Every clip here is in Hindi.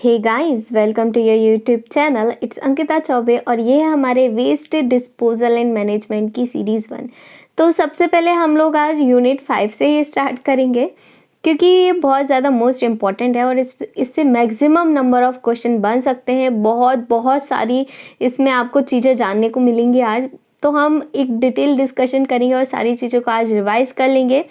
Hey guys, welcome to your YouTube channel. It's Ankita Chaubey और ये है हमारे वेस्ट डिस्पोजल एंड मैनेजमेंट की सीरीज़ 1। तो सबसे पहले हम लोग आज यूनिट 5 से ही स्टार्ट करेंगे क्योंकि ये बहुत ज़्यादा मोस्ट इम्पॉर्टेंट है और इससे मैक्सिमम नंबर ऑफ क्वेश्चन बन सकते हैं। बहुत सारी इसमें आपको चीज़ें जानने को मिलेंगी आज। तो हम एक डिटेल डिस्कशन करेंगे और सारी चीज़ों को आज रिवाइज कर लेंगे।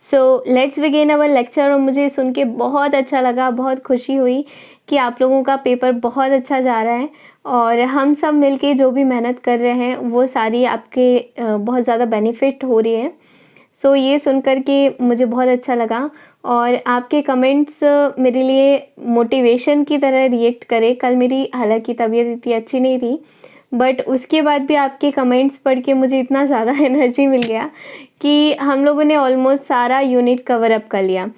So let's begin our lecture. और मुझे सुन के बहुत अच्छा लगा, बहुत खुशी हुई कि आप लोगों का पेपर बहुत अच्छा जा रहा है और हम सब मिलके जो भी मेहनत कर रहे हैं वो सारी आपके बहुत ज़्यादा बेनिफिट हो रही है। सो ये सुनकर के मुझे बहुत अच्छा लगा और आपके कमेंट्स मेरे लिए मोटिवेशन की तरह रिएक्ट करे। कल मेरी हालांकि तबीयत इतनी अच्छी नहीं थी, बट उसके बाद भी आपके कमेंट्स पढ़ के मुझे इतना ज़्यादा एनर्जी मिल गया कि हम लोगों ने ऑलमोस्ट सारा यूनिट कवर अप कर लिया।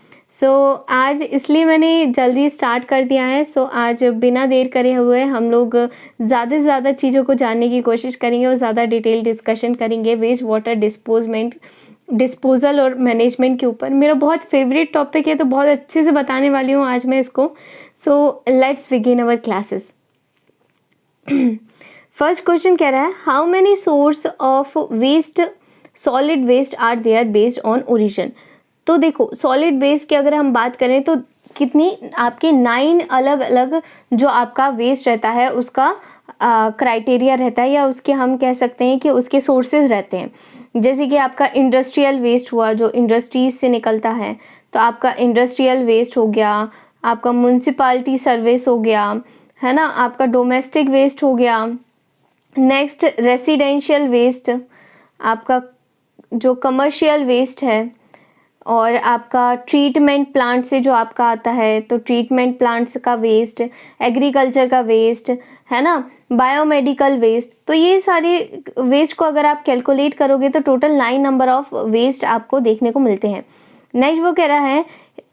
आज इसलिए मैंने जल्दी स्टार्ट कर दिया है। आज बिना देर करे हुए हम लोग ज़्यादा से ज़्यादा चीज़ों को जानने की कोशिश करेंगे और ज़्यादा डिटेल डिस्कशन करेंगे वेस्ट वाटर डिस्पोजल और मैनेजमेंट के ऊपर। मेरा बहुत फेवरेट टॉपिक है तो बहुत अच्छे से बताने वाली हूँ आज मैं इसको। Let's begin our classes. First question कह रहा है, how many source of waste solid waste are there based on origin. तो देखो, सॉलिड वेस्ट की अगर हम बात करें तो कितनी आपके 9 अलग अलग जो आपका वेस्ट रहता है उसका क्राइटेरिया रहता है, या उसके हम कह सकते हैं कि उसके सोर्सेज रहते हैं। जैसे कि आपका इंडस्ट्रियल वेस्ट हुआ जो इंडस्ट्रीज से निकलता है, तो आपका इंडस्ट्रियल वेस्ट हो गया, आपका म्यूनसिपालिटी सर्विस हो गया, है ना, आपका डोमेस्टिक वेस्ट हो गया। नेक्स्ट रेसिडेंशियल वेस्ट, आपका जो कमर्शियल वेस्ट है, और आपका ट्रीटमेंट प्लांट से जो आपका आता है तो ट्रीटमेंट प्लांट्स का वेस्ट, एग्रीकल्चर का वेस्ट, है ना, बायोमेडिकल वेस्ट। तो ये सारे वेस्ट को अगर आप कैलकुलेट करोगे तो टोटल 9 नंबर ऑफ वेस्ट आपको देखने को मिलते हैं। नेक्स्ट वो कह रहा है,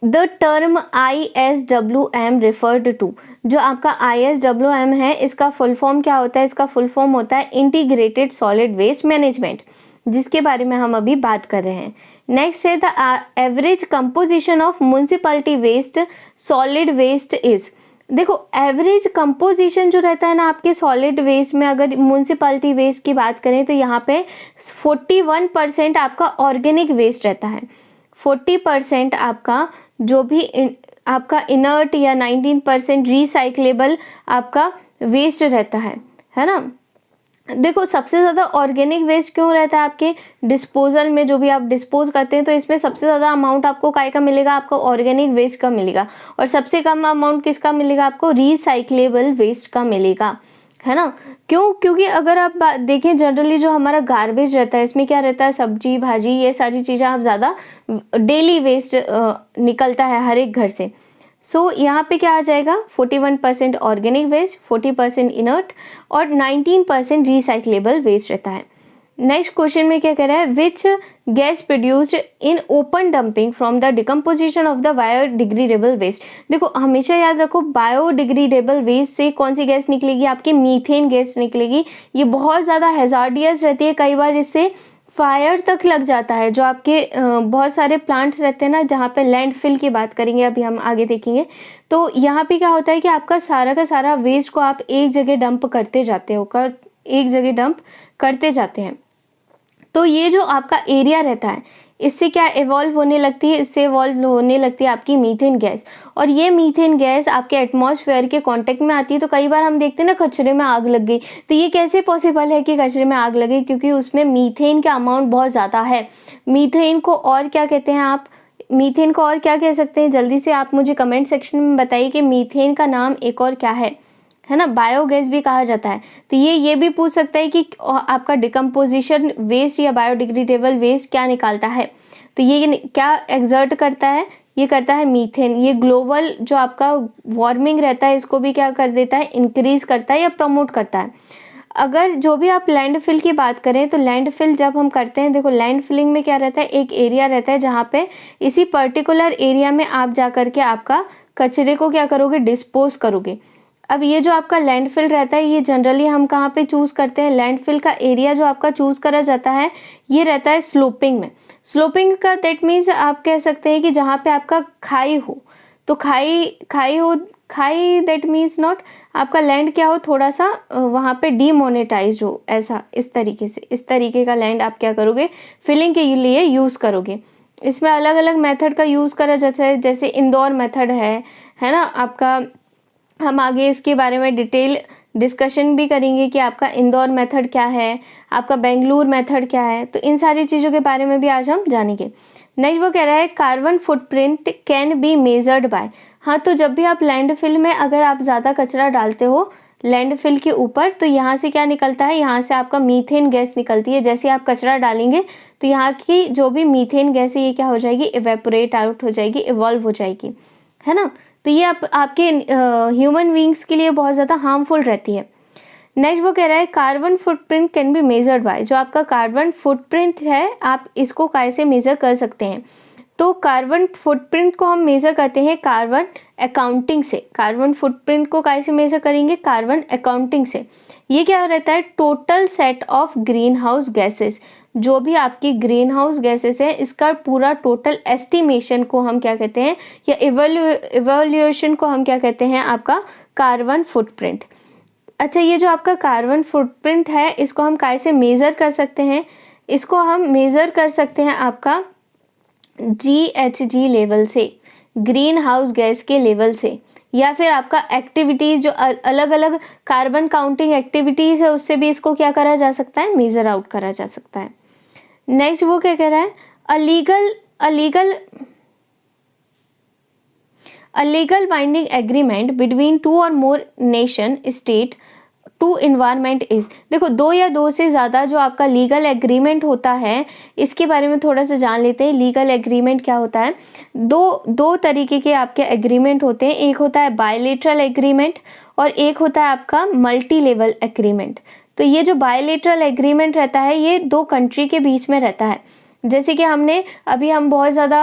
the term ISWM referred to. जो आपका ISWM है इसका फुल फॉर्म क्या होता है? इसका फुल फॉर्म होता है इंटीग्रेटेड सॉलिड वेस्ट मैनेजमेंट, जिसके बारे में हम अभी बात कर रहे हैं। नेक्स्ट है the average composition of municipality waste solid waste is. देखो, एवरेज कंपोजिशन जो रहता है ना आपके सॉलिड वेस्ट में, अगर म्यूनसिपैलिटी वेस्ट की बात करें तो यहाँ पे 41% आपका ऑर्गेनिक वेस्ट रहता है। 40% आपका जो भी आपका इनर्ट या 19% रिसाइक्लेबल आपका वेस्ट रहता है ना। देखो, सबसे ज़्यादा ऑर्गेनिक वेस्ट क्यों रहता है आपके डिस्पोजल में? जो भी आप डिस्पोज करते हैं तो इसमें सबसे ज़्यादा अमाउंट आपको काय का मिलेगा? आपको ऑर्गेनिक वेस्ट का मिलेगा। और सबसे कम अमाउंट किसका मिलेगा? आपको रिसाइक्लेबल वेस्ट का मिलेगा, है ना। क्यों? क्योंकि अगर आप देखें जनरली जो हमारा गार्बेज रहता है इसमें क्या रहता है, सब्जी भाजी ये सारी चीज़ें आप ज़्यादा डेली वेस्ट निकलता है हर एक घर से। यहाँ पे क्या आ जाएगा, 41% ऑर्गेनिक वेस्ट, 40% इनर्ट और 19% रिसाइक्लेबल वेस्ट रहता है। नेक्स्ट क्वेश्चन में क्या कह रहा है, which gas produced in open dumping from the decomposition of the biodegradable waste. देखो, हमेशा याद रखो बायोडिग्रेडेबल वेस्ट से कौन सी गैस निकलेगी? आपकी मीथेन गैस निकलेगी। ये बहुत ज़्यादा हैजार्डियस रहती है, कई बार इससे फायर तक लग जाता है। जो आपके बहुत सारे प्लांट्स रहते हैं ना, जहाँ पे लैंडफिल की बात करेंगे अभी हम आगे देखेंगे, तो यहाँ पे क्या होता है कि आपका सारा का सारा वेस्ट को आप एक जगह डंप करते जाते हैं। तो ये जो आपका एरिया रहता है इससे क्या इवॉल्व होने लगती है? इससे इवॉल्व होने लगती है आपकी मीथेन गैस। और ये मीथेन गैस आपके एटमॉस्फेयर के कांटेक्ट में आती है। तो कई बार हम देखते हैं ना, कचरे में आग लग गई। तो ये कैसे पॉसिबल है कि कचरे में आग लगे? क्योंकि उसमें मीथेन का अमाउंट बहुत ज़्यादा है। मीथेन को और क्या कहते हैं आप? मीथेन को और क्या कह सकते हैं? जल्दी से आप मुझे कमेंट सेक्शन में बताइए कि मीथेन का नाम एक और क्या है ना। बायोगैस भी कहा जाता है। तो ये भी पूछ सकता है कि आपका डिकम्पोजिशन वेस्ट या बायोडिग्रेडेबल वेस्ट क्या निकालता है। तो ये क्या एग्जर्ट करता है? ये करता है मीथेन। ये ग्लोबल जो आपका वार्मिंग रहता है इसको भी क्या कर देता है? इंक्रीज करता है या प्रमोट करता है। अगर जो भी आप लैंडफिल की बात करें तो लैंडफिल जब हम करते हैं, देखो लैंडफिलिंग में क्या रहता है, एक एरिया रहता है जहाँ पे इसी पर्टिकुलर एरिया में आप जा करके आपका कचरे को क्या करोगे? डिस्पोज करोगे। अब ये जो आपका लैंडफिल रहता है ये जनरली हम कहाँ पे चूज़ करते हैं? लैंडफिल का एरिया जो आपका चूज़ करा जाता है ये रहता है स्लोपिंग में। स्लोपिंग का दैट मीन्स आप कह सकते हैं कि जहाँ पे आपका खाई हो। तो खाई हो खाई दैट मीन्स नॉट, आपका लैंड क्या हो, थोड़ा सा वहाँ पे डीमोनेटाइज हो, ऐसा इस तरीके से, इस तरीके का लैंड आप क्या करोगे, फिलिंग के लिए यूज़ करोगे। इसमें अलग अलग मेथड का यूज़ करा जाता है, जैसे इंदौर मेथड है ना आपका। हम आगे इसके बारे में डिटेल डिस्कशन भी करेंगे कि आपका इंदौर मेथड क्या है, आपका बेंगलुरु मेथड क्या है, तो इन सारी चीज़ों के बारे में भी आज हम जानेंगे। नेक्स्ट वो कह रहा है carbon footprint can be measured by. हाँ, तो जब भी आप लैंडफिल में अगर आप ज़्यादा कचरा डालते हो लैंडफिल के ऊपर, तो यहाँ से क्या निकलता है, यहाँ से आपका मीथेन गैस निकलती है। जैसे आप कचरा डालेंगे तो यहाँ की जो भी मीथेन गैस है ये क्या हो जाएगी, इवेपोरेट आउट हो जाएगी, इवॉल्व हो जाएगी, है ना। तो ये आपके ह्यूमन बींग्स के लिए बहुत ज़्यादा हार्मफुल रहती है। नेक्स्ट वो कह रहा है carbon footprint can be measured by. जो आपका कार्बन फुटप्रिंट है आप इसको कैसे मेज़र कर सकते हैं, तो कार्बन फुटप्रिंट को हम मेज़र करते हैं कार्बन अकाउंटिंग से। कार्बन फुटप्रिंट को कैसे मेज़र करेंगे, कार्बन अकाउंटिंग से। ये क्या रहता है, total set of green house gases, जो भी आपकी ग्रीन हाउस गैसेस है इसका पूरा टोटल एस्टिमेशन को हम क्या कहते हैं, या इवैल्यूएशन को हम क्या कहते हैं, आपका कार्बन फुटप्रिंट। अच्छा, ये जो आपका कार्बन फुटप्रिंट है इसको हम कैसे मेज़र कर सकते हैं, इसको हम मेज़र कर सकते हैं आपका GHG लेवल से, ग्रीन हाउस गैस के लेवल से, या फिर आपका एक्टिविटीज़ जो अलग अलग कार्बन काउंटिंग एक्टिविटीज़ है उससे भी इसको क्या करा जा सकता है, मेज़र आउट करा जा सकता है। नेक्स्ट वो क्या कह रहा है, a legal binding agreement between two or more nation state to environment is. देखो, दो या दो से ज़्यादा जो आपका लीगल एग्रीमेंट होता है इसके बारे में थोड़ा सा जान लेते हैं। लीगल एग्रीमेंट क्या होता है, दो तरीके के आपके एग्रीमेंट होते हैं। एक होता है बायलेटरल एग्रीमेंट और एक होता है आपका मल्टी लेवल एग्रीमेंट। तो ये जो बायलेटरल एग्रीमेंट रहता है ये दो कंट्री के बीच में रहता है। जैसे कि हम बहुत ज़्यादा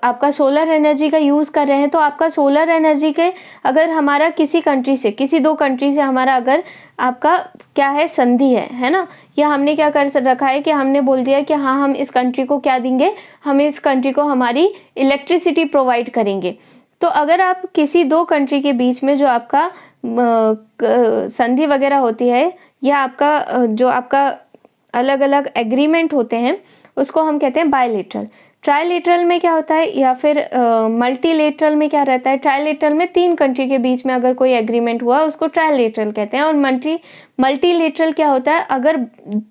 आपका सोलर एनर्जी का यूज़ कर रहे हैं, तो आपका सोलर एनर्जी के अगर हमारा किसी कंट्री से, किसी दो कंट्री से हमारा अगर आपका क्या है, संधि है ना, या हमने क्या कर रखा है कि हमने बोल दिया कि हाँ हम इस कंट्री को क्या देंगे, हम इस कंट्री को हमारी इलेक्ट्रिसिटी प्रोवाइड करेंगे। तो अगर आप किसी दो कंट्री के बीच में जो आपका संधि वगैरह होती है, या आपका जो आपका अलग अलग एग्रीमेंट होते हैं उसको हम कहते हैं बायलेटरल। ट्राइलेटरल में क्या होता है, या फिर मल्टीलेटरल में क्या रहता है, ट्राइलेटरल में तीन कंट्री के बीच में अगर कोई एग्रीमेंट हुआ उसको ट्राइलेटरल कहते हैं। और मल्टीलेटरल क्या होता है, अगर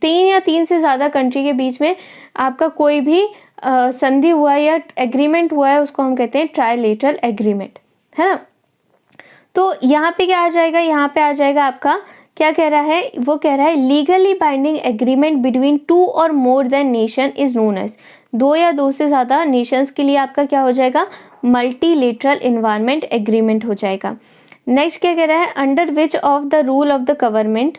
तीन या तीन से ज़्यादा कंट्री के बीच में आपका कोई भी संधि हुआ या एग्रीमेंट हुआ है उसको हम कहते हैं ट्राइलेटरल एग्रीमेंट, है ना। तो यहाँ पे क्या आ जाएगा, यहाँ पे आ जाएगा आपका क्या कह रहा है, वो कह रहा है legally binding agreement between two or more than nation is known as. दो या दो से ज़्यादा नेशंस के लिए आपका क्या हो जाएगा, मल्टीलेटरल एनवायरनमेंट एग्रीमेंट हो जाएगा। नेक्स्ट क्या कह रहा है, under which of the rule of the government.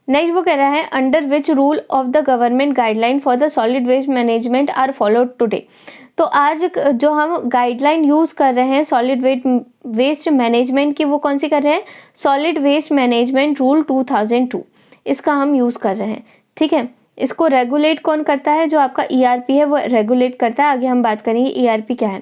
Next वो कह रहा है under which rule of the government guideline for the solid waste management are followed today. तो आज जो हम गाइडलाइन यूज़ कर रहे हैं सॉलिड वेस्ट मैनेजमेंट की, वो कौन सी कर रहे हैं, सॉलिड वेस्ट मैनेजमेंट रूल 2002, इसका हम यूज़ कर रहे हैं। ठीक है, इसको रेगुलेट कौन करता है, जो आपका ERP है वो रेगुलेट करता है। आगे हम बात करेंगे ERP क्या है।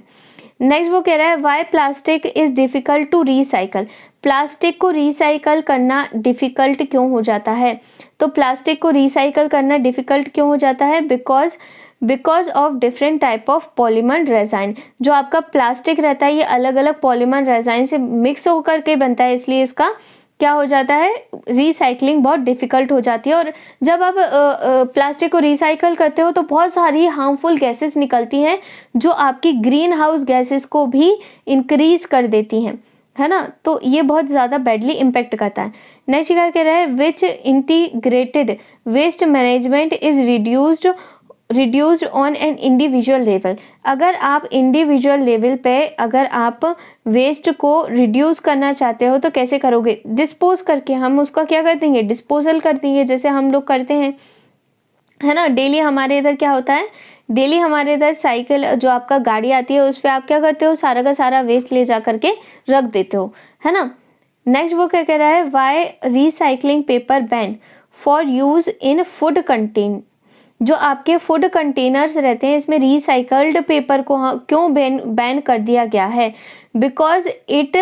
नेक्स्ट वो कह रहा है why plastic is difficult to recycle. Plastic को रिसाइकल करना डिफ़िकल्ट क्यों हो जाता है, तो प्लास्टिक को रिसाइकल करना डिफ़िकल्ट क्यों हो जाता है, because of different type of polymer resin. जो आपका प्लास्टिक रहता है ये अलग अलग पॉलीमर रेजाइन से मिक्स होकर के बनता है, इसलिए इसका क्या हो जाता है, रिसाइकलिंग बहुत डिफ़िकल्ट हो जाती है। और जब आप प्लास्टिक को रिसाइकल करते हो तो बहुत सारी हार्मफुल गैसेस निकलती हैं जो आपकी ग्रीन हाउस गैसेस को भी इंक्रीज कर देती हैं, है ना। तो ये बहुत ज़्यादा बैडली इम्पेक्ट करता है। नेक्स्ट क्या कह रहा है, which integrated waste management is reduced on an individual level. अगर आप इंडिविजुअल लेवल पे अगर आप वेस्ट को रिड्यूस करना चाहते हो तो कैसे करोगे, डिस्पोज करके। हम उसका क्या कर देंगे, डिस्पोजल कर देंगे, जैसे हम लोग करते हैं, है ना। डेली हमारे इधर क्या होता है, डेली हमारे इधर साइकिल जो आपका गाड़ी आती है उस पर आप क्या करते हो, सारा का सारा वेस्ट ले जा करके रख देते हो, है ना। नेक्स्ट वो क्या कह रहा है, why recycling paper ban for use in food contain. जो आपके फूड कंटेनर्स रहते हैं इसमें रिसाइकल्ड पेपर को क्यों बैन कर दिया गया है? Because it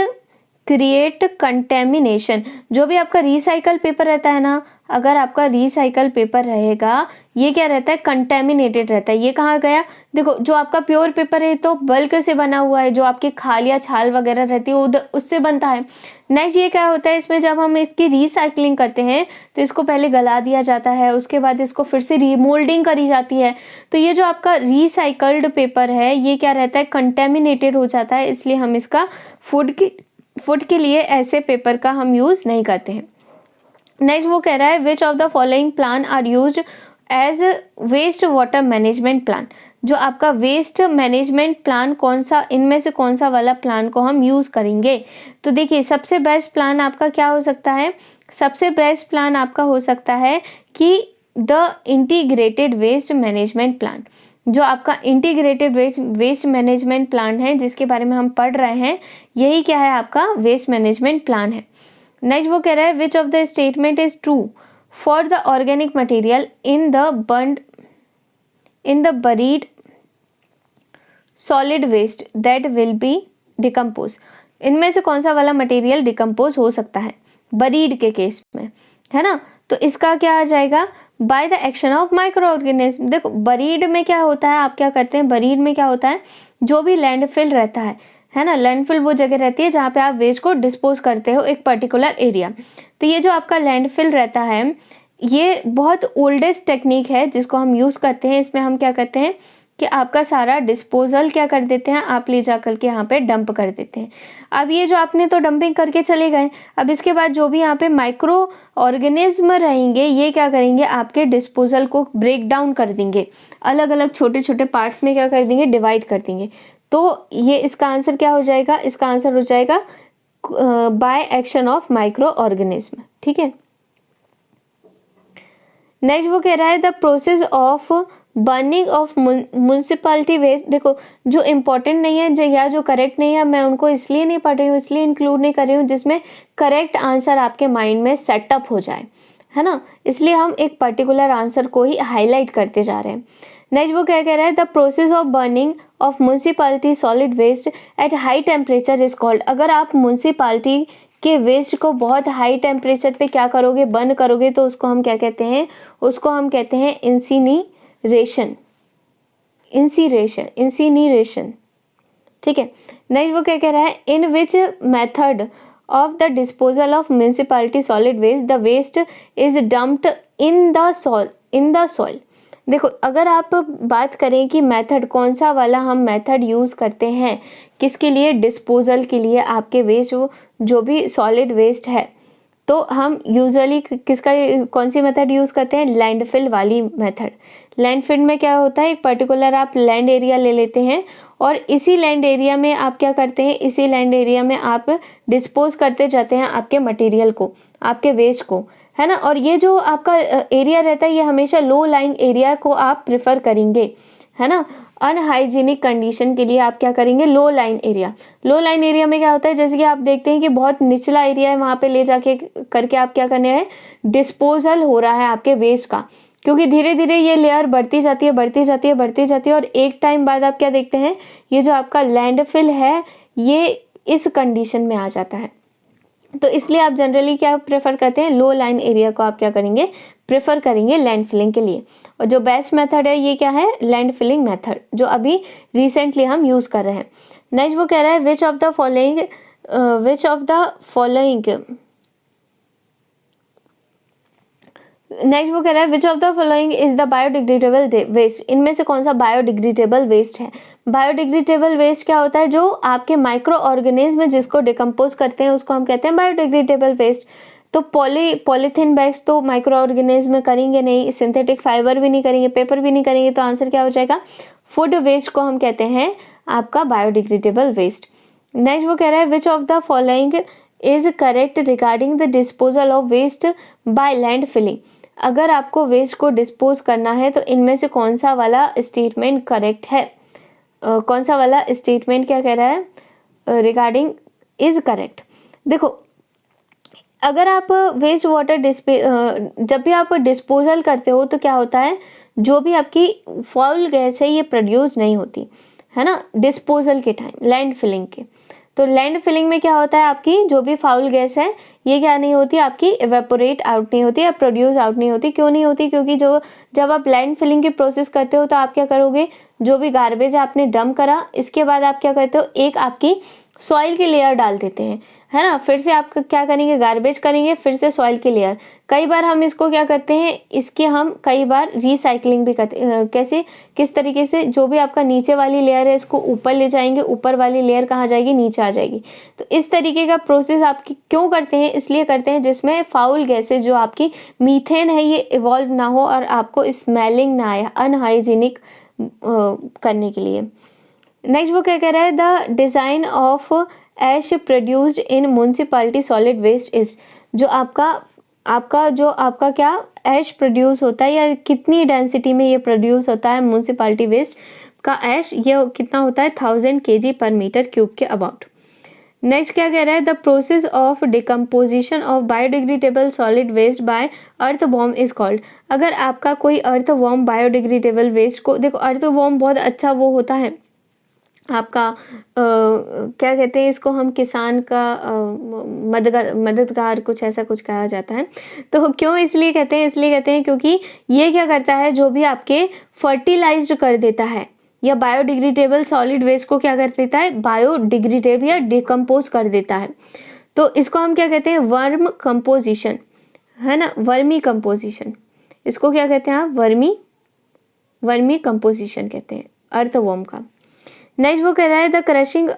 create contamination. जो भी आपका रिसाइकल पेपर रहता है ना, अगर आपका रिसाइकल पेपर रहेगा ये क्या रहता है, कंटेमिनेटेड रहता है। ये कहाँ गया, देखो जो आपका प्योर पेपर है तो बल्क से बना हुआ है, जो आपकी खाल या छाल वगैरह रहती है उससे बनता है। नेक्स्ट ये क्या होता है, इसमें जब हम इसकी रिसाइकलिंग करते हैं तो इसको पहले गला दिया जाता है, उसके बाद इसको फिर से रीमोल्डिंग करी जाती है। तो ये जो आपका रिसाइकल्ड पेपर है ये क्या रहता है, कंटेमिनेटेड हो जाता है, इसलिए हम इसका फूड के लिए ऐसे पेपर का हम यूज़ नहीं करते हैं। नेक्स्ट वो कह रहा है which of the following plan are used as waste water management plan. जो आपका वेस्ट मैनेजमेंट प्लान कौन सा, इनमें से कौन सा वाला प्लान को हम यूज़ करेंगे? तो देखिए सबसे बेस्ट प्लान आपका क्या हो सकता है, सबसे बेस्ट प्लान आपका हो सकता है कि the integrated waste management plan. जो आपका इंटीग्रेटेड वेस्ट मैनेजमेंट प्लान है जिसके बारे में हम पढ़ रहे हैं, यही क्या है, आपका वेस्ट मैनेजमेंट प्लान है। नेक्स्ट वो कह रहा है which of the statement is true for the organic material in the buried solid waste that will be decompose. इनमें से कौन सा वाला मटेरियल डिकम्पोज हो सकता है बरीड के केस में, है ना? तो इसका क्या आ जाएगा, by the action of micro organism. देखो बरीड में क्या होता है, आप क्या करते हैं, बरीड में क्या होता है, जो भी लैंडफिल रहता है ना, लैंडफिल वो जगह रहती है जहाँ पे आप वेस्ट को डिस्पोज करते हो एक पर्टिकुलर एरिया। तो ये जो आपका लैंडफिल रहता है ये बहुत ओल्डेस्ट टेक्निक है जिसको हम यूज़ करते हैं। इसमें हम क्या करते हैं कि आपका सारा डिस्पोजल क्या कर देते हैं, आप ले जा करके यहाँ पे डंप कर देते हैं। अब ये जो आपने तो डंपिंग करके चले गए, अब इसके बाद जो भी यहाँ पे माइक्रो ऑर्गेनिज्म रहेंगे ये क्या करेंगे, आपके डिस्पोजल को ब्रेक डाउन कर देंगे, अलग अलग छोटे छोटे पार्ट्स में क्या कर देंगे, डिवाइड कर देंगे। तो ये इसका आंसर क्या हो जाएगा, इसका आंसर हो जाएगा by action of micro organism. ठीक है, नेक्स्ट वो कह रहा है the process of burning of municipality waste. देखो जो इम्पोर्टेंट नहीं है या जो करेक्ट नहीं है, मैं उनको इसलिए नहीं पढ़ रही हूँ, इसलिए इंक्लूड नहीं कर रही हूँ जिसमें करेक्ट आंसर आपके माइंड में सेटअप हो जाए, है ना, इसलिए हम एक पर्टिकुलर आंसर को ही हाईलाइट करते जा रहे हैं। नेक्स्ट वो क्या कह रहा है the process of burning of municipality solid waste at high temperature is called. अगर आप म्यूनसिपैलिटी के वेस्ट को बहुत हाई टेम्परेचर पे क्या करोगे, बर्न करोगे, तो उसको हम क्या कहते हैं, उसको हम कहते हैं इंसिनरेशन। ठीक है, नेक्स्ट वो क्या कह रहा है in which method of the disposal of municipality solid waste the waste is dumped in the soil. देखो अगर आप बात करें कि मेथड कौन सा वाला हम मेथड यूज़ करते हैं किसके लिए, डिस्पोजल के लिए, आपके वेस्ट जो भी सॉलिड वेस्ट है, तो हम यूजुअली किसका, कौन सी मेथड यूज़ करते हैं, लैंडफिल वाली मेथड। लैंडफिल में क्या होता है, एक पर्टिकुलर आप लैंड एरिया ले लेते हैं और इसी लैंड एरिया में आप क्या करते हैं, इसी लैंड एरिया में आप डिस्पोज करते जाते हैं आपके मटेरियल को, आपके वेस्ट को, है ना। और ये जो आपका एरिया रहता है ये हमेशा लो लाइन एरिया को आप प्रेफर करेंगे, है ना। अनहाइजीनिक कंडीशन के लिए आप क्या करेंगे, लो लाइन एरिया में क्या होता है, जैसे कि आप देखते हैं कि बहुत निचला एरिया है, वहाँ पे ले जाके करके आप क्या करने हैं, डिस्पोजल हो रहा है आपके वेस्ट का, क्योंकि धीरे धीरे ये लेयर बढ़ती जाती है और एक टाइम बाद आप क्या देखते हैं, ये जो आपका लैंडफिल है ये इस कंडीशन में आ जाता है। तो इसलिए आप जनरली क्या प्रेफर करते हैं, लो लाइन एरिया को आप क्या करेंगे, प्रेफर करेंगे लैंड फिलिंग के लिए। और जो बेस्ट मेथड है ये क्या है, लैंड फिलिंग मेथड, जो अभी रिसेंटली हम यूज़ कर रहे हैं। नेक्स्ट वो कह रहा है which of the following is the biodegradable waste. इनमें से कौन सा बायोडिग्रेडेबल वेस्ट है। बायोडिग्रेडेबल वेस्ट क्या होता है, जो आपके माइक्रो ऑर्गेनिज्म जिसको डिकम्पोज करते हैं उसको हम कहते हैं बायोडिग्रेडेबल वेस्ट। तो पॉलीथीन बैग्स तो माइक्रो ऑर्गेनिज्म करेंगे नहीं, सिंथेटिक फाइबर भी नहीं करेंगे, पेपर भी नहीं करेंगे, तो आंसर क्या हो जाएगा, फूड वेस्ट को हम कहते हैं आपका बायोडिग्रेडेबल वेस्ट। नेक्स्ट वो कह रहा है which of the following is correct regarding the disposal of waste by land filling. अगर आपको वेस्ट को डिस्पोज करना है तो इनमें से कौन सा वाला स्टेटमेंट करेक्ट है, कौन सा वाला स्टेटमेंट क्या कह रहा है, रिगार्डिंग इज करेक्ट। देखो अगर आप वेस्ट वाटर जब भी आप डिस्पोजल करते हो तो क्या होता है, जो भी आपकी फाउल गैस है ये प्रोड्यूस नहीं होती है ना डिस्पोजल के टाइम, लैंड फिलिंग के। तो लैंड फिलिंग में क्या होता है, आपकी जो भी फाउल गैस है ये क्या नहीं होती, आपकी इवेपोरेट आउट नहीं होती या प्रोड्यूस आउट नहीं होती। क्यों नहीं होती, क्योंकि जब आप लैंड फिलिंग की प्रोसेस करते हो तो आप क्या करोगे, जो भी गार्बेज आपने डंप करा इसके बाद आप क्या करते हो, एक आपकी सॉइल की लेयर डाल देते हैं, है ना। फिर से आप क्या करेंगे, गार्बेज करेंगे, फिर से सॉइल की लेयर। कई बार हम इसको क्या करते हैं, इसके हम कई बार रिसाइकलिंग भी करते हैं। कैसे, किस तरीके से, जो भी आपका नीचे वाली लेयर है इसको ऊपर ले जाएंगे, ऊपर वाली लेयर कहाँ जाएगी, नीचे आ जाएगी। तो इस तरीके का प्रोसेस आप क्यों करते हैं, इसलिए करते हैं जिसमें फाउल गैसेज जो आपकी मीथेन है ये इवॉल्व ना हो और आपको स्मेलिंग ना आए, अनहाइजीनिक करने के लिए। नेक्स्ट वो क्या कह रहा है, the design of ash produced in municipality solid waste is, जो आपका क्या एश प्रोड्यूस होता है या कितनी डेंसिटी में ये प्रोड्यूस होता है म्यूनसिपैलिटी वेस्ट का एश, ये कितना होता है 1000 kg पर मीटर क्यूब के अबाउट। नेक्स्ट क्या कह रहा है, the process of decomposition of biodegradable solid waste by earthworm is called. अगर आपका कोई अर्थवॉर्म बायोडिग्रेडेबल वेस्ट को, देखो अर्थवॉर्म बहुत अच्छा वो होता है आपका क्या कहते हैं इसको, हम किसान का मददगार कुछ ऐसा कुछ कहा जाता है। तो क्यों इसलिए कहते हैं, इसलिए कहते हैं क्योंकि ये क्या करता है, जो भी आपके फर्टिलाइज्ड कर देता है या बायोडिग्रेडेबल सॉलिड वेस्ट को क्या कर देता है, बायोडिग्रेडेबल या डिकम्पोज कर देता है। तो इसको हम क्या कहते हैं, वर्म कंपोजिशन, है ना, वर्मी कंपोजिशन। इसको क्या कहते हैं आप, वर्मी कंपोजिशन कहते हैं अर्थवॉर्म का। नेक्स्ट वो कह रहा है, the crushing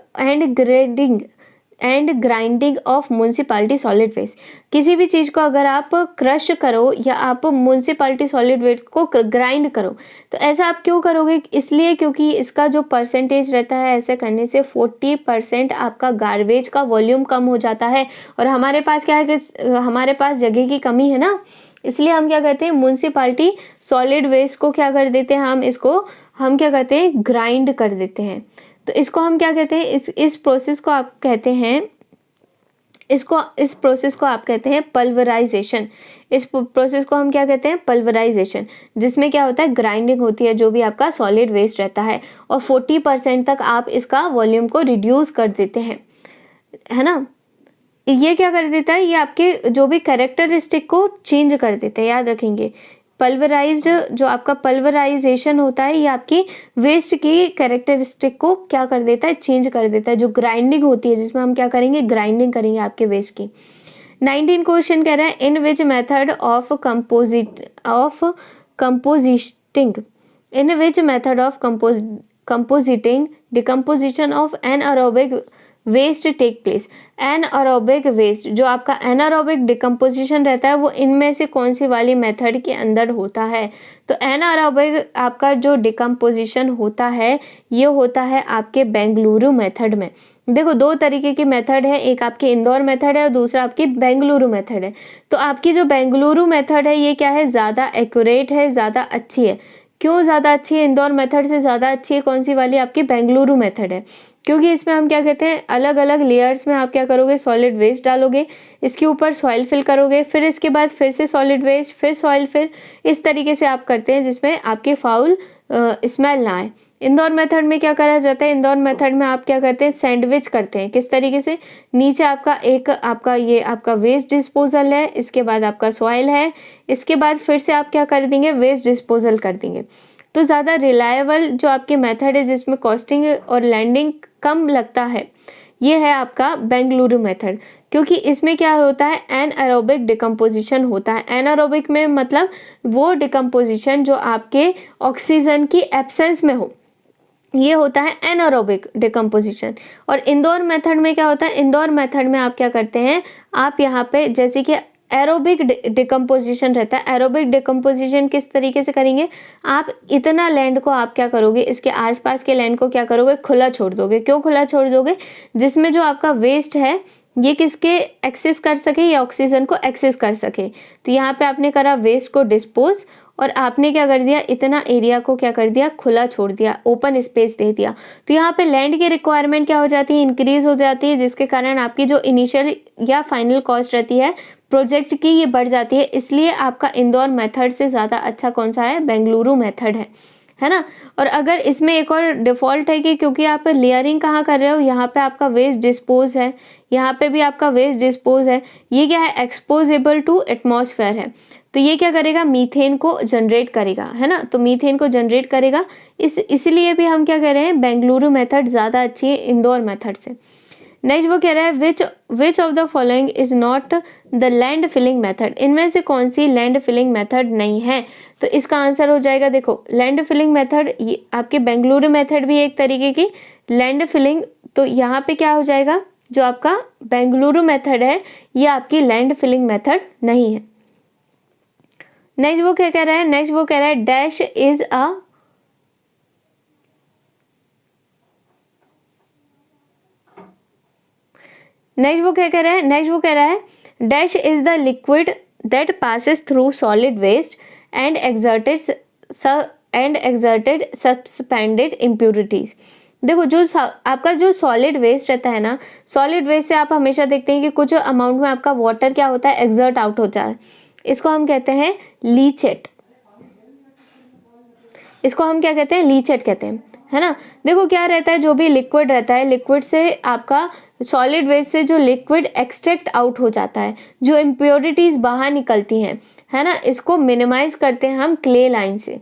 and grinding of municipality solid waste. किसी भी चीज़ को अगर आप क्रश करो या आप म्यूनसिपैलिटी सॉलिड वेस्ट को ग्राइंड करो, तो ऐसा आप क्यों करोगे, इसलिए क्योंकि इसका जो परसेंटेज रहता है, ऐसे करने से 40% आपका गार्बेज का वॉल्यूम कम हो जाता है। और हमारे पास क्या है कि हमारे पास जगह की कमी है ना, इसलिए हम क्या करते हैं, म्यूनसिपैलिटी सॉलिड वेस्ट को क्या कर देते हैं, हम क्या करते हैं, ग्राइंड कर देते हैं। तो इसको हम क्या कहते हैं, इस प्रोसेस को आप कहते हैं, इस प्रोसेस को आप कहते हैं पल्वराइजेशन। इस प्रोसेस को हम क्या कहते हैं, पल्वराइजेशन, जिसमें क्या होता है, ग्राइंडिंग होती है जो भी आपका सॉलिड वेस्ट रहता है और 40% तक आप इसका वॉल्यूम को रिड्यूस कर देते हैं, है ना। ये क्या कर देता है, ये आपके जो भी कैरेक्टरिस्टिक को चेंज कर देता है, याद रखेंगे। पल्वराइज्ड, जो आपका पल्वराइजेशन होता है, ये आपकी वेस्ट की कैरेक्टरिस्टिक को क्या कर देता है, चेंज कर देता है। जो ग्राइंडिंग होती है, जिसमें हम क्या करेंगे, ग्राइंडिंग करेंगे आपके वेस्ट की। 19 क्वेश्चन कह रहा है, in which method of composting decomposition of anaerobic waste take place. Anaerobic waste, जो आपका एनारोबिक डिकम्पोजिशन रहता है, वो इनमें से कौन सी वाली मेथड के अंदर होता है। तो एनारोबिक आपका जो डिकम्पोजिशन होता है, ये होता है आपके बेंगलुरु मेथड में। देखो दो तरीके की मेथड है, एक आपकी इंदौर मेथड है और दूसरा आपकी बेंगलुरु मेथड है। तो आपकी जो बेंगलुरु मेथड है, ये क्या है, ज़्यादा एक्यूरेट है, ज़्यादा अच्छी है। क्यों ज़्यादा अच्छी है, इंदौर मेथड से ज़्यादा अच्छी है, कौन सी वाली, आपकी बेंगलुरु मेथड है। क्योंकि इसमें हम क्या कहते हैं, अलग अलग लेयर्स में आप क्या करोगे, सॉलिड वेस्ट डालोगे, इसके ऊपर सॉइल फिल करोगे, फिर इसके बाद फिर से सॉलिड वेस्ट, फिर सॉइल, फिर इस तरीके से आप करते हैं जिसमें आपके फाउल स्मेल ना आए। इंदौर मेथड में क्या करा जाता है, इंदौर मेथड में आप क्या करते हैं, सैंडविच करते हैं। किस तरीके से, नीचे आपका वेस्ट डिस्पोजल है, इसके बाद आपका सॉइल है, इसके बाद फिर से आप क्या कर देंगे, वेस्ट डिस्पोजल कर देंगे। तो ज़्यादा रिलायबल जो आपकी मेथड है, जिसमें कॉस्टिंग और लैंडिंग कम लगता है, ये है आपका बेंगलुरु मेथड। क्योंकि इसमें क्या होता है, एनारोबिक डिकम्पोजिशन होता है। एनारोबिक में मतलब वो डिकम्पोजिशन जो आपके ऑक्सीजन की एब्सेंस में हो, ये होता है एनारोबिक डिकम्पोजिशन। और इंदौर मेथड में क्या होता है, इंदौर मेथड में आप क्या करते हैं, आप यहाँ पे जैसे कि एरोबिक डिकम्पोजिशन रहता है। एरोबिक डिकम्पोजिशन किस तरीके से करेंगे, आप इतना लैंड को आप क्या करोगे, इसके आसपास के लैंड को क्या करोगे, खुला छोड़ दोगे। क्यों खुला छोड़ दोगे, जिसमें जो आपका वेस्ट है ये किसके एक्सेस कर सके, ये ऑक्सीजन को एक्सेस कर सके। तो यहाँ पे आपने करा वेस्ट को डिस्पोज, और आपने क्या कर दिया, इतना एरिया को क्या कर दिया, खुला छोड़ दिया, ओपन स्पेस दे दिया। तो यहाँ पे लैंड की रिक्वायरमेंट क्या हो जाती है, इंक्रीज हो जाती है, जिसके कारण आपकी जो इनिशियल या फाइनल कॉस्ट रहती है प्रोजेक्ट की ये बढ़ जाती है, इसलिए आपका इंदौर मेथड से ज़्यादा अच्छा कौन सा है, बेंगलुरु मेथड है ना। और अगर इसमें एक और डिफ़ॉल्ट है कि क्योंकि आप लेयरिंग कहाँ कर रहे हो, यहाँ पे आपका वेस्ट डिस्पोज है, यहाँ पे भी आपका वेस्ट डिस्पोज है, ये क्या है, एक्सपोजेबल टू एटमॉस्फेयर है, तो ये क्या करेगा, मीथेन को जनरेट करेगा, है ना। तो मीथेन को जनरेट करेगा, इसलिए भी हम क्या कह रहे हैं, बेंगलुरु मेथड ज़्यादा अच्छी है इंदौर मेथड से। नेक्स्ट वो कह रहा है which of the following is not the land filling method, इनमें से कौन सी लैंड फिलिंग मेथड नहीं है। तो इसका आंसर हो जाएगा, देखो लैंड फिलिंग मेथड, ये आपके बेंगलुरु मेथड भी एक तरीके की लैंड फिलिंग, तो यहाँ पे क्या हो जाएगा, जो आपका बेंगलुरु मेथड है ये आपकी लैंड फिलिंग मेथड नहीं है। नेक्स्ट वो क्या कह रहा है, नेक्स्ट वो कह रहा है डैश इज अ, नेक्स्ट वो क्या कह रहा है, नेक्स्ट वो कह रहा है dash is the liquid that passes through solid waste and exerted suspended impurities. देखो जो आपका जो सॉलिड वेस्ट रहता है ना, सॉलिड वेस्ट से आप हमेशा देखते हैं कि कुछ अमाउंट में आपका वाटर क्या होता है, एक्सर्ट आउट होता है, इसको हम कहते हैं लीचेट, इसको हम क्या कहते हैं, लीचेट कहते हैं, है ना। देखो क्या रहता है, जो भी लिक्विड रहता है, लिक्विड से आपका सॉलिड वेस्ट से जो लिक्विड एक्सट्रैक्ट आउट हो जाता है, जो इम्प्योरिटीज़ बाहर निकलती हैं, है ना, इसको मिनिमाइज करते हैं हम क्ले लाइन से,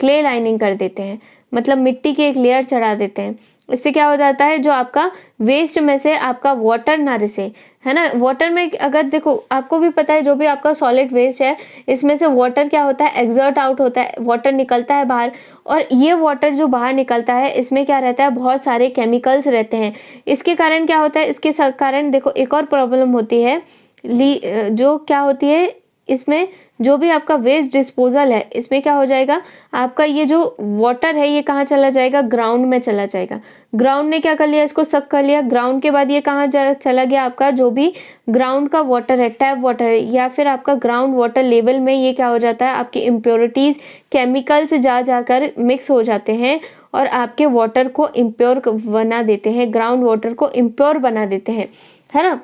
क्ले लाइनिंग कर देते हैं, मतलब मिट्टी की एक लेयर चढ़ा देते हैं। इससे क्या हो जाता है, जो आपका वेस्ट में से आपका वाटर ना रिसे, है ना। वाटर में अगर देखो आपको भी पता है, जो भी आपका सॉलिड वेस्ट है इसमें से वाटर क्या होता है, एक्सर्ट आउट होता है, वाटर निकलता है बाहर, और ये वाटर जो बाहर निकलता है इसमें क्या रहता है, बहुत सारे केमिकल्स रहते हैं। इसके कारण क्या होता है, इसके कारण देखो एक और प्रॉब्लम होती है, जो क्या होती है, इसमें जो भी आपका वेस्ट डिस्पोजल है इसमें क्या हो जाएगा, आपका ये जो वाटर है ये कहाँ चला जाएगा, ग्राउंड में चला जाएगा। ग्राउंड ने क्या कर लिया, इसको सक कर लिया, ग्राउंड के बाद ये कहाँ चला गया, आपका जो भी ग्राउंड का वाटर है, टैप वाटर है, या फिर आपका ग्राउंड वाटर लेवल में ये क्या हो जाता है, आपकी इम्प्योरिटीज़ केमिकल्स जाकर मिक्स हो जाते हैं और आपके वाटर को इम्प्योर बना देते हैं, ग्राउंड वाटर को इम्प्योर बना देते हैं, है ना।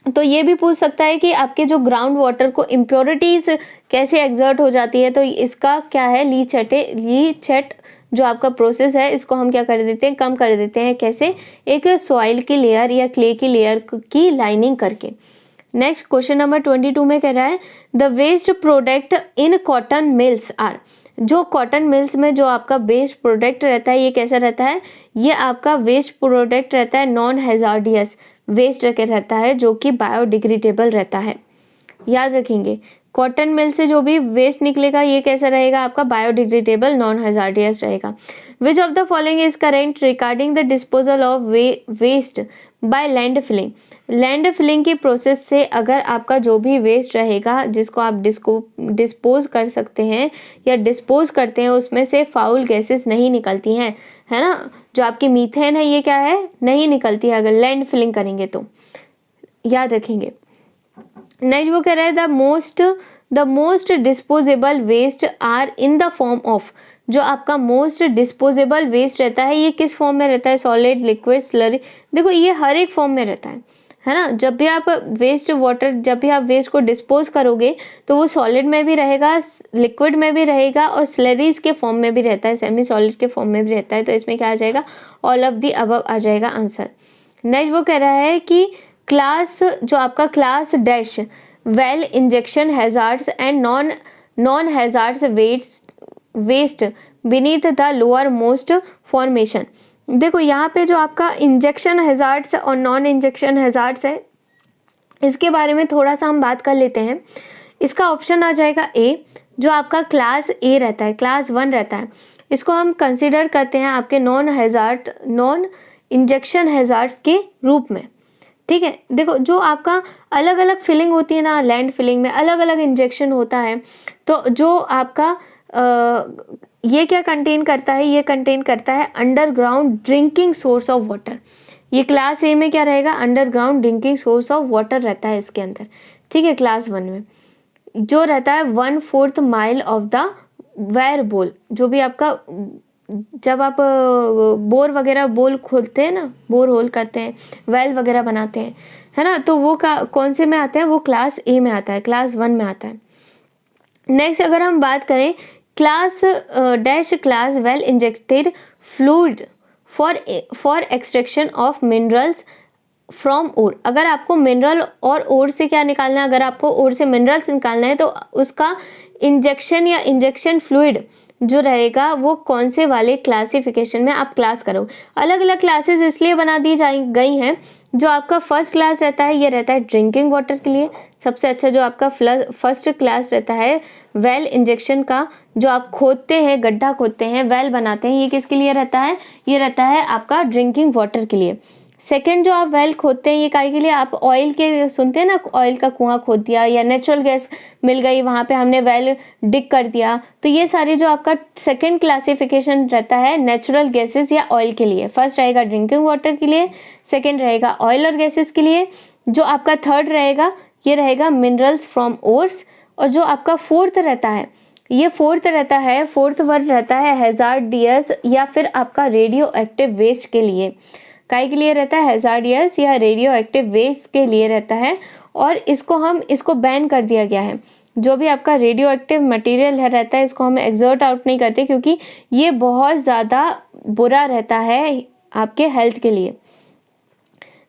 तो ये भी पूछ सकता है कि आपके जो ग्राउंड वाटर को इम्प्योरिटीज़ कैसे एक्सर्ट हो जाती है, तो इसका क्या है, लीचेट जो आपका प्रोसेस है इसको हम क्या कर देते हैं, कम कर देते हैं, कैसे, एक सॉइल की लेयर या क्ले की लेयर की लाइनिंग करके। नेक्स्ट क्वेश्चन नंबर 22 में कह रहा है the waste product in cotton mills are, जो कॉटन मिल्स में जो आपका वेस्ट प्रोडक्ट रहता है ये कैसा रहता है, ये आपका वेस्ट प्रोडक्ट रहता है नॉन हैजार्डियस वेस्ट रहता है, जो कि बायोडिग्रेडेबल रहता है। याद रखेंगे, कॉटन मिल से जो भी वेस्ट निकलेगा ये कैसा रहेगा, आपका बायोडिग्रेडेबल नॉन हैजार्डियस रहेगा। Which of the following is correct regarding the disposal of waste by land filling, land filling की प्रोसेस से अगर आपका जो भी वेस्ट रहेगा जिसको आप डिस्पोज कर सकते हैं या डिस्पोज करते हैं, उसमें से फाउल गैसेस नहीं निकलती हैं, है ना। जो आपकी मीथेन है ये क्या है, नहीं निकलती है अगर लैंड फिलिंग करेंगे तो, याद रखेंगे। नेक्स्ट वो कह रहा है the most disposable waste are in the form of, जो आपका मोस्ट डिस्पोजेबल वेस्ट रहता है ये किस फॉर्म में रहता है, सॉलिड, लिक्विड, स्लरी। देखो ये हर एक फॉर्म में रहता है ना। जब भी आप वेस्ट को डिस्पोज करोगे तो वो सॉलिड में भी रहेगा, लिक्विड में भी रहेगा और स्लरीज के फॉर्म में भी रहता है, सेमी सॉलिड के फॉर्म में भी रहता है। तो इसमें क्या आ जाएगा, ऑल ऑफ द अबव आ जाएगा आंसर। नेक्स्ट वो कह रहा है कि क्लास, जो आपका class dash well injection hazards and non hazards waste beneath the lower most formation. देखो यहाँ पे जो आपका इंजेक्शन हैजार्ड्स और नॉन इंजेक्शन हैजार्ड्स है इसके बारे में थोड़ा सा हम बात कर लेते हैं। इसका ऑप्शन आ जाएगा ए, जो आपका क्लास ए रहता है, क्लास 1 रहता है, इसको हम कंसिडर करते हैं आपके नॉन इंजेक्शन हैजार्ड्स के रूप में, ठीक है। देखो जो आपका अलग अलग फिलिंग होती है ना, लैंड फिलिंग में अलग अलग इंजेक्शन होता है, तो जो आपका ये क्या कंटेन करता है, ये कंटेन करता है underground drinking source of water. ये क्लास ए में क्या रहेगा, underground drinking source of water रहता है इसके अंदर, ठीक है। क्लास 1 में जो रहता है 1/4 माइल ऑफ द वेयर बोल, जो भी आपका जब आप बोर वगैरह बोल खोलते हैं ना, बोर होल करते हैं, वेल वगैरह बनाते हैं, है ना, तो वो कौन से में आता है, वो क्लास ए में आता है, क्लास 1 में आता है। नेक्स्ट अगर हम बात करें class dash class well injected fluid for extraction of minerals from ore. अगर आपको मिनरल और ओर से क्या निकालना है, अगर आपको ओर से मिनरल्स निकालना है तो उसका इंजेक्शन या इंजेक्शन फ्लूइड जो रहेगा वो कौन से वाले क्लासिफिकेशन में आप क्लास करोगे। अलग अलग क्लासेस इसलिए बना दी गई हैं। जो आपका फर्स्ट क्लास रहता है ये रहता है ड्रिंकिंग वाटर के लिए। सबसे अच्छा जो आपका फर्स्ट क्लास रहता है वेल इंजेक्शन का, जो आप खोदते हैं, गड्ढा खोदते हैं, वेल बनाते हैं, ये किसके लिए रहता है, ये रहता है आपका ड्रिंकिंग वाटर के लिए। सेकेंड जो आप वेल खोदते हैं ये काहे के लिए, आप ऑयल के सुनते हैं ना, ऑयल का कुआं खोद दिया या नेचुरल गैस मिल गई वहाँ पे हमने वेल डिग कर दिया, तो ये सारे जो आपका सेकेंड क्लासिफिकेशन रहता है नेचुरल गैसेस या ऑयल के लिए। फर्स्ट रहेगा ड्रिंकिंग वाटर के लिए, सेकेंड रहेगा ऑयल और गैसेस के लिए, जो आपका थर्ड रहेगा ये रहेगा मिनरल्स फ्रॉम ओर्स, और जो आपका फोर्थ रहता है ये फोर्थ वर्ड रहता है हैजार्डियस या फिर आपका रेडियो एक्टिव वेस्ट के लिए। काय के लिए रहता है, हैजार्डियस या रेडियो एक्टिव वेस्ट के लिए रहता है, और इसको बैन कर दिया गया है। जो भी आपका रेडियो एक्टिव मटेरियल रहता है इसको हम एक्सर्ट आउट नहीं करते, क्योंकि ये बहुत ज़्यादा बुरा रहता है आपके हेल्थ के लिए।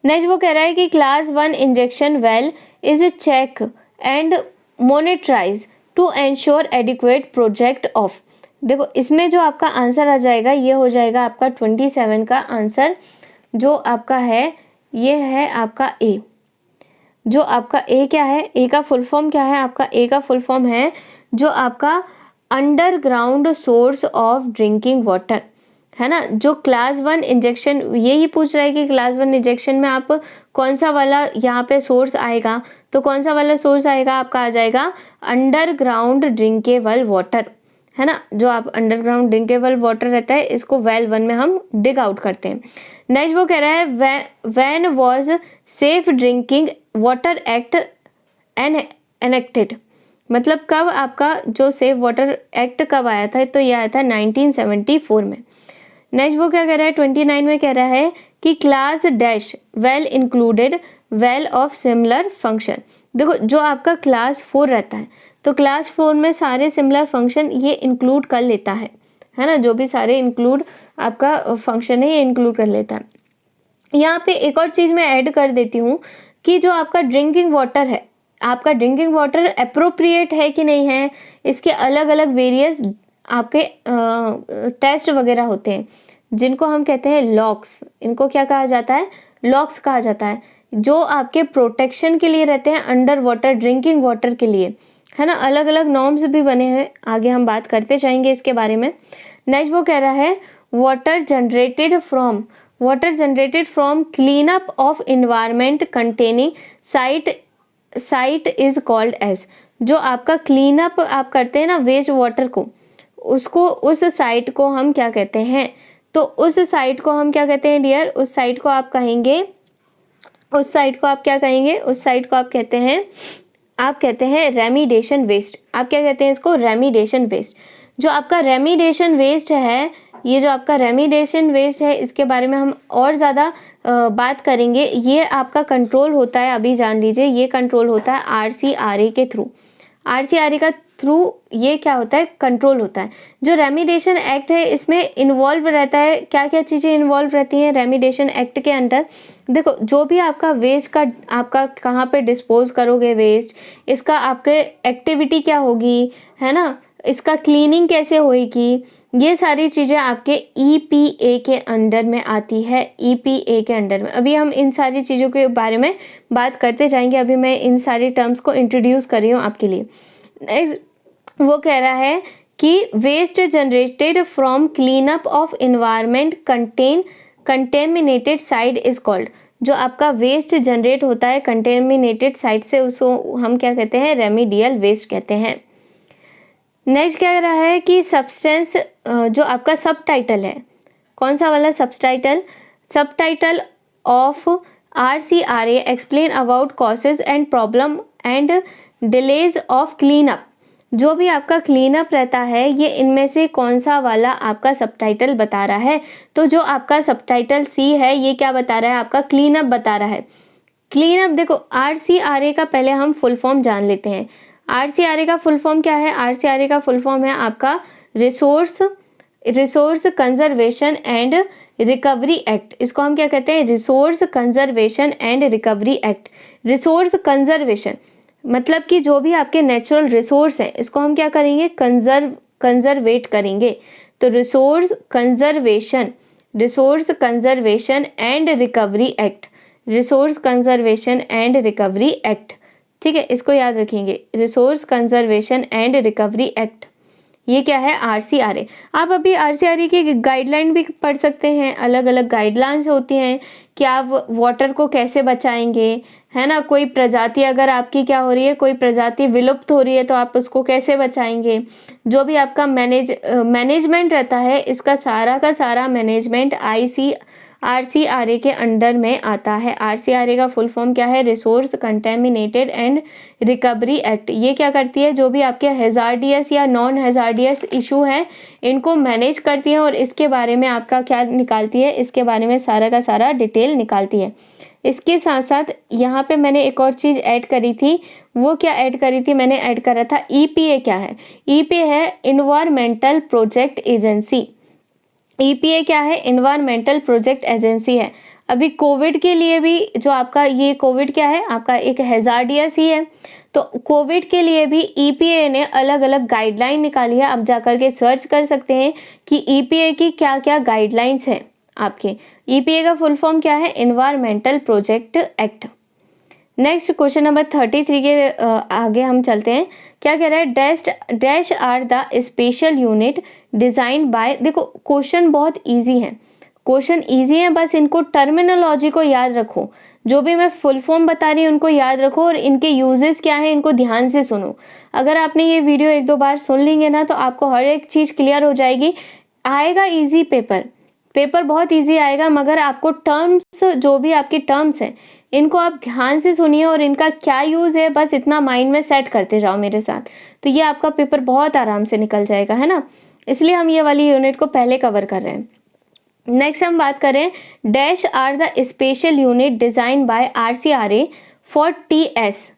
नेक्स्ट वो कह रहा है कि class 1 injection well is a check and monitorise to ensure adequate project of. देखो इसमें जो आपका आंसर आ जाएगा ये हो जाएगा आपका 27 का आंसर, जो आपका है ये है आपका ए। जो आपका ए क्या है, ए का फुल फॉर्म क्या है, आपका ए का फुल फॉर्म है जो आपका underground source of drinking water, है ना। जो क्लास 1 इंजेक्शन यही पूछ रहा है कि क्लास 1 इंजेक्शन में आप कौन सा वाला यहाँ पे सोर्स आएगा, तो कौन सा वाला सोर्स आएगा, आपका आ जाएगा अंडरग्राउंड ड्रिंकेबल वाटर, है ना। जो आप अंडरग्राउंड ड्रिंकेबल वाटर रहता है इसको वेल 1 में हम डिग आउट करते हैं। नेक्स्ट वो कह रहा है when was safe drinking water act enacted, मतलब कब आपका जो सेफ वाटर एक्ट कब आया था, तो ये आया था 1974 में। नेक्स्ट वो क्या कह रहा है 29 में कह रहा है कि class dash well included well of similar function. देखो जो आपका क्लास 4 रहता है तो क्लास 4 में सारे सिमिलर फंक्शन ये इंक्लूड कर लेता है ना, जो भी सारे इंक्लूड आपका फंक्शन है ये इंक्लूड कर लेता है। यहाँ पे एक और चीज़ मैं ऐड कर देती हूँ कि जो आपका ड्रिंकिंग वाटर है, आपका ड्रिंकिंग वाटर अप्रोप्रिएट है कि नहीं है, इसके अलग अलग वेरियस आपके टेस्ट वगैरह होते हैं जिनको हम कहते हैं लॉक्स। इनको क्या कहा जाता है, लॉक्स कहा जाता है, जो आपके प्रोटेक्शन के लिए रहते हैं अंडर वाटर ड्रिंकिंग वाटर के लिए, है ना। अलग अलग नॉर्म्स भी बने हैं, आगे हम बात करते जाएंगे इसके बारे में। नेक्स्ट वो कह रहा है water generated from clean up of environment containing site is called as. जो आपका क्लीन अप आप करते हैं ना वेस्ट वाटर को, उसको उस साइट को हम क्या कहते हैं, तो उस साइट को हम क्या कहते हैं डियर, उस साइट को आप कहेंगे, उस साइट को आप क्या कहेंगे, उस साइट को आप कहते हैं, आप कहते हैं रेमिडेशन वेस्ट। आप क्या कहते हैं इसको, रेमिडेशन वेस्ट। जो आपका रेमिडेशन वेस्ट है, ये जो आपका रेमिडेशन वेस्ट है इसके बारे में हम और ज़्यादा बात करेंगे। ये आपका कंट्रोल होता है, अभी जान लीजिए, ये कंट्रोल होता है RCRA के थ्रू। RCRA का थ्रू ये क्या होता है, कंट्रोल होता है। जो रेमिडेशन एक्ट है इसमें इन्वॉल्व रहता है, क्या क्या चीज़ें इन्वॉल्व रहती हैं रेमिडेशन एक्ट के अंडर। देखो जो भी आपका वेस्ट का आपका कहाँ पे डिस्पोज करोगे वेस्ट, इसका आपके एक्टिविटी क्या होगी, है ना, इसका क्लीनिंग कैसे होगी, ये सारी चीज़ें आपके EPA के अंडर में आती है, EPA के अंडर में। अभी हम इन सारी चीज़ों के बारे में बात करते जाएंगे, अभी मैं इन सारी टर्म्स को इंट्रोड्यूस कर रही हूँ आपके लिए। नेक्स्ट वो कह रहा है कि waste generated from clean up of environment contaminated site is called. जो आपका वेस्ट जनरेट होता है कंटेमिनेटेड साइट से, उसको हम क्या कहते हैं, रेमिडियल वेस्ट कहते हैं। नेक्स्ट क्या कह रहा है कि सब्सटेंस, जो आपका सब टाइटल है, कौन सा वाला सब title of RCRA explain about causes and problem and delays of clean up. जो भी आपका क्लीन अप रहता है ये इनमें से कौन सा वाला आपका सबटाइटल बता रहा है। तो जो आपका सबटाइटल सी है ये क्या बता रहा है, आपका क्लीन अप बता रहा है। क्लीन अप देखो, RCRA का पहले हम फुल फॉर्म जान लेते हैं। RCRA का फुल फॉर्म क्या है? RCRA का फुल फॉर्म है आपका resource conservation and recovery act. इसको हम क्या कहते हैं? Resource conservation and recovery act. Resource conservation मतलब कि जो भी आपके नेचुरल रिसोर्स हैं इसको हम क्या करेंगे? कंजर्वेट करेंगे। तो resource conservation and recovery act, resource conservation and recovery act. ठीक है, इसको याद रखेंगे, resource conservation and recovery act. ये क्या है? RCRA। आप अभी RCRA की गाइडलाइन भी पढ़ सकते हैं। अलग अलग गाइडलाइंस होती हैं कि आप वाटर को कैसे बचाएंगे, है ना। कोई प्रजाति अगर आपकी क्या हो रही है, कोई प्रजाति विलुप्त हो रही है तो आप उसको कैसे बचाएंगे। जो भी आपका मैनेजमेंट रहता है, इसका सारा का सारा मैनेजमेंट RCRA के अंडर में आता है। RCRA का फुल फॉर्म क्या है? Resource contaminated and recovery act. ये क्या करती है? जो भी आपके हैजार्डियस या नॉन हैजार्डियस इशू है इनको मैनेज करती है और इसके बारे में आपका क्या निकालती है? इसके बारे में सारा का सारा डिटेल निकालती है। इसके साथ साथ यहाँ पे मैंने एक और चीज़ ऐड करी थी। वो क्या ऐड करी थी? मैंने ऐड करा था EPA। क्या है? EPA है इन्वायरमेंटल प्रोजेक्ट एजेंसी। EPA क्या है? इन्वायरमेंटल प्रोजेक्ट एजेंसी है। अभी कोविड के लिए भी जो आपका ये कोविड क्या है? आपका एक हैजार्डियस ही है। तो कोविड के लिए भी EPA ने अलग अलग गाइडलाइन निकाली है। आप जाकर के सर्च कर सकते हैं कि EPA की क्या क्या गाइडलाइंस है आपके। EPA का फुल फॉर्म क्या है? Environmental project act. Next question number 33 के आगे हम चलते हैं। क्या कह रहा है? Dash are the special unit design by. देखो क्वेश्चन बहुत इजी है, क्वेश्चन इजी है, बस इनको टर्मिनोलॉजी को याद रखो। जो भी मैं फुल फॉर्म बता रही हूँ उनको याद रखो और इनके यूजेस क्या है इनको ध्यान से सुनो। अगर आपने ये वीडियो एक दो बार सुन लेंगे ना तो आपको हर एक चीज़ क्लियर हो जाएगी। आएगा इजी पेपर बहुत इजी आएगा, मगर आपको टर्म्स, जो भी आपकी टर्म्स हैं इनको आप ध्यान से सुनिए और इनका क्या यूज़ है बस इतना माइंड में सेट करते जाओ मेरे साथ, तो ये आपका पेपर बहुत आराम से निकल जाएगा, है ना। इसलिए हम ये वाली यूनिट को पहले कवर कर रहे हैं। नेक्स्ट हम बात करें, dash are the special unit design by RCRA for TS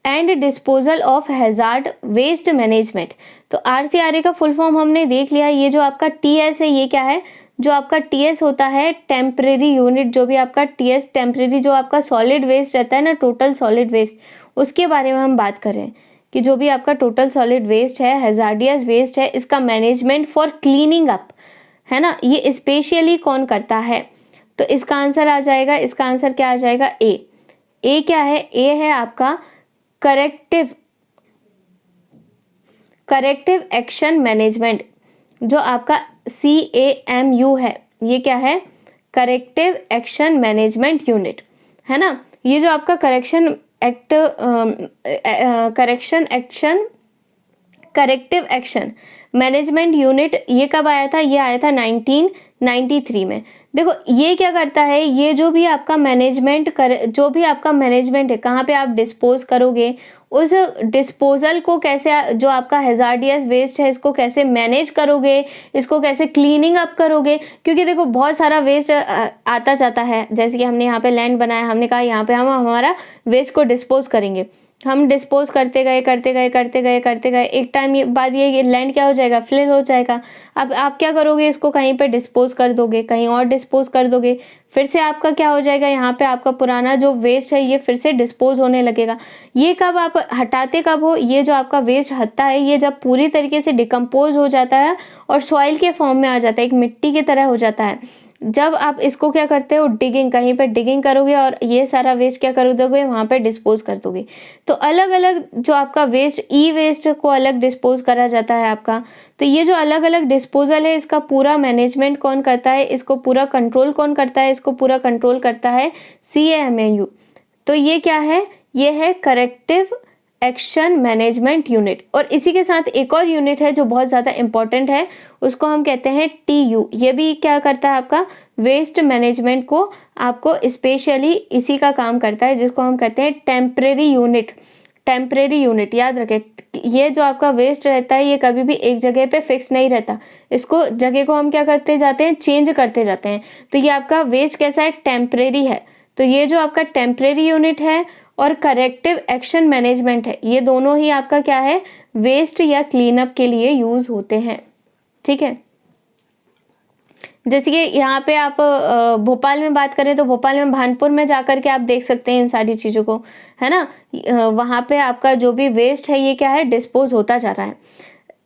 and disposal of hazard waste management. तो RCRA का फुल फॉर्म हमने देख लिया। ये जो आपका TS है ये क्या है? जो आपका TS होता है टेम्परेरी यूनिट, जो भी आपका TS टेम्परेरी, जो आपका सॉलिड वेस्ट रहता है ना, टोटल सॉलिड वेस्ट, उसके बारे में हम बात करें कि जो भी आपका टोटल सॉलिड वेस्ट है, हैजार्डियस वेस्ट है, इसका मैनेजमेंट फॉर क्लीनिंग अप, है ना, ये स्पेशली कौन करता है? तो इसका आंसर आ जाएगा, इसका आंसर क्या आ जाएगा? ए क्या है? ए है आपका करेक्टिव एक्शन मैनेजमेंट। जो आपका CAMU है ये क्या है? करेक्टिव एक्शन मैनेजमेंट यूनिट, है ना। ये जो आपका करेक्टिव एक्शन मैनेजमेंट यूनिट ये कब आया था? ये आया था 1993 में। देखो ये क्या करता है, ये जो भी आपका मैनेजमेंट है, कहाँ पे आप डिस्पोज करोगे, उस डिस्पोजल को कैसे, जो आपका हैजार्डियस वेस्ट है इसको कैसे मैनेज करोगे, इसको कैसे क्लीनिंग अप करोगे। क्योंकि देखो बहुत सारा वेस्ट आता जाता है, जैसे कि हमने यहाँ पे लैंड बनाया, हमने कहा यहाँ पे हम हमारा वेस्ट को डिस्पोज करेंगे, हम डिस्पोज करते गए, एक टाइम बाद ये लैंड क्या हो जाएगा? फिल हो जाएगा। अब आप क्या करोगे? इसको कहीं पे डिस्पोज कर दोगे, कहीं और डिस्पोज कर दोगे, फिर से आपका क्या हो जाएगा? यहाँ पे आपका पुराना जो वेस्ट है ये फिर से डिस्पोज होने लगेगा। ये कब आप हटाते कब हो? ये जो आपका वेस्ट हटता है ये जब पूरी तरीके से डिकम्पोज हो जाता है और सॉइल के फॉर्म में आ जाता है, एक मिट्टी की तरह हो जाता है। जब आप इसको क्या करते हो? डिगिंग, कहीं पे डिगिंग करोगे और ये सारा वेस्ट क्या कर दोगे? वहाँ पे डिस्पोज कर दोगे। तो अलग अलग जो आपका वेस्ट, ई वेस्ट को अलग डिस्पोज करा जाता है आपका। तो ये जो अलग अलग डिस्पोजल है इसका पूरा मैनेजमेंट कौन करता है? इसको पूरा कंट्रोल कौन करता है? इसको पूरा कंट्रोल करता है CAMU। तो ये क्या है? ये है करेक्टिव एक्शन मैनेजमेंट यूनिट। और इसी के साथ एक और यूनिट है जो बहुत ज़्यादा इंपॉर्टेंट है, उसको हम कहते हैं TU। ये भी क्या करता है? आपका वेस्ट मैनेजमेंट को आपको स्पेशली इसी का काम करता है, जिसको हम कहते हैं टेम्परेरी यूनिट। याद रखें, ये जो आपका वेस्ट रहता है ये कभी भी एक जगह पे फिक्स नहीं रहता, इसको जगह को हम क्या करते जाते हैं, चेंज करते जाते हैं। तो ये आपका वेस्ट कैसा है, टेम्परेरी है। तो ये जो आपका टेम्परेरी यूनिट है और करेक्टिव एक्शन मैनेजमेंट है, ये दोनों ही आपका क्या है, वेस्ट या क्लीन अप के लिए यूज होते हैं। ठीक है, जैसे कि यहाँ पे आप भोपाल में बात करें तो भोपाल में भानपुर में जाकर के आप देख सकते हैं इन सारी चीज़ों को, है ना। वहाँ पे आपका जो भी वेस्ट है ये क्या है, डिस्पोज होता जा रहा है।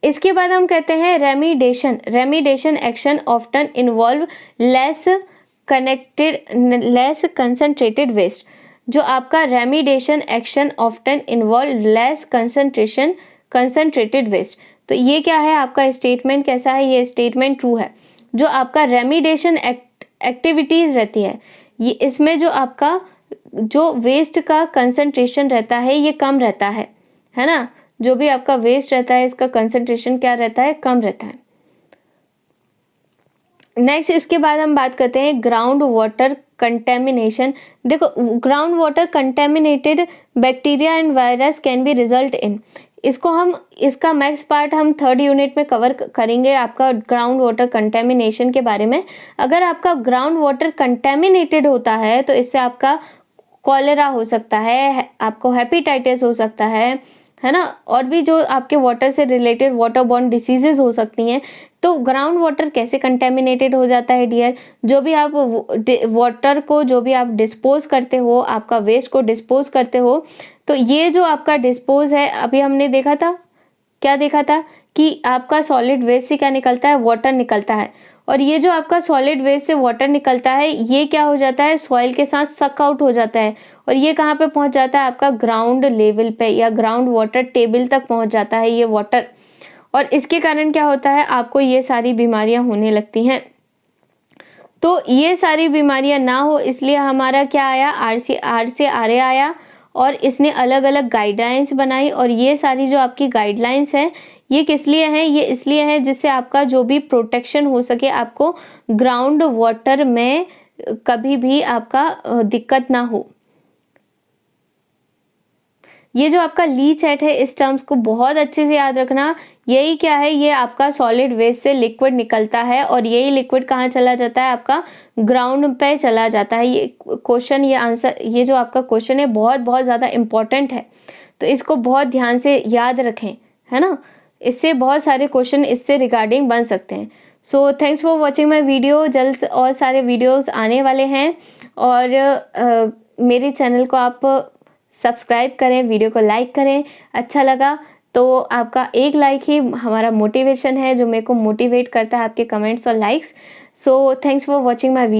इसके बाद हम कहते हैं remediation. Remediation action often involve less concentrated waste. जो आपका remediation action often involve less concentrated waste. तो ये क्या है, आपका स्टेटमेंट कैसा है, ये स्टेटमेंट ट्रू है। जो आपका रेमिडेशन एक्टिविटीज़ रहती है, ये इसमें जो आपका जो वेस्ट का कंसंट्रेशन रहता है ये कम रहता है ना। जो भी आपका वेस्ट रहता है इसका कंसंट्रेशन क्या रहता है, कम रहता है। नेक्स्ट इसके बाद हम बात करते हैं ग्राउंड वाटर कंटेमिनेशन। देखो, ground water contaminated bacteria and virus can be result in, इसका मैक्स पार्ट हम 3rd यूनिट में कवर करेंगे आपका ग्राउंड वाटर कंटेमिनेशन के बारे में। अगर आपका ग्राउंड वाटर कंटेमिनेटेड होता है तो इससे आपका कॉलेरा हो सकता है, आपको हेपेटाइटिस हो सकता है ना, और भी जो आपके वाटर से रिलेटेड वाटर बॉर्न डिसीजेज हो सकती हैं। तो ग्राउंड वाटर कैसे कंटेमिनेटेड हो जाता है डियर, जो भी आप वाटर को जो भी आप डिस्पोज करते हो, आपका वेस्ट को डिस्पोज करते हो, तो ये जो आपका डिस्पोज है, अभी हमने देखा था, क्या देखा था कि आपका सॉलिड वेस्ट से क्या निकलता है, वाटर निकलता है। और ये जो आपका सॉलिड वेस्ट से वाटर निकलता है ये क्या हो जाता है, सॉइल के साथ सक आउट हो जाता है, और ये कहाँ पे पहुँच जाता है, आपका ग्राउंड लेवल पे या ग्राउंड वाटर टेबल तक पहुँच जाता है ये वाटर। और इसके कारण क्या होता है, आपको ये सारी बीमारियां होने लगती हैं। तो ये सारी बीमारियां ना हो इसलिए हमारा क्या आया, RCRA आया, और इसने अलग अलग गाइडलाइंस बनाई। और ये सारी जो आपकी गाइडलाइंस हैं ये किस लिए हैं, ये इसलिए है जिससे आपका जो भी प्रोटेक्शन हो सके, आपको ग्राउंड वाटर में कभी भी आपका दिक्कत ना हो। ये जो आपका लीच एट है, इस टर्म्स को बहुत अच्छे से याद रखना। यही क्या है, ये आपका सॉलिड वेस्ट से लिक्विड निकलता है और यही लिक्विड कहाँ चला जाता है, आपका ग्राउंड पे चला जाता है। ये क्वेश्चन, ये आंसर, ये जो आपका क्वेश्चन है बहुत बहुत ज़्यादा इम्पॉर्टेंट है, तो इसको बहुत ध्यान से याद रखें, है ना। इससे बहुत सारे क्वेश्चन इससे रिगार्डिंग बन सकते हैं। So thanks for watching my video. जल्द और सारे वीडियोज़ आने वाले हैं, और मेरे चैनल को आप सब्सक्राइब करें, वीडियो को लाइक करें। अच्छा लगा तो आपका एक लाइक ही हमारा मोटिवेशन है, जो मेरे को मोटिवेट करता है, आपके कमेंट्स और likes. So thanks for watching my video.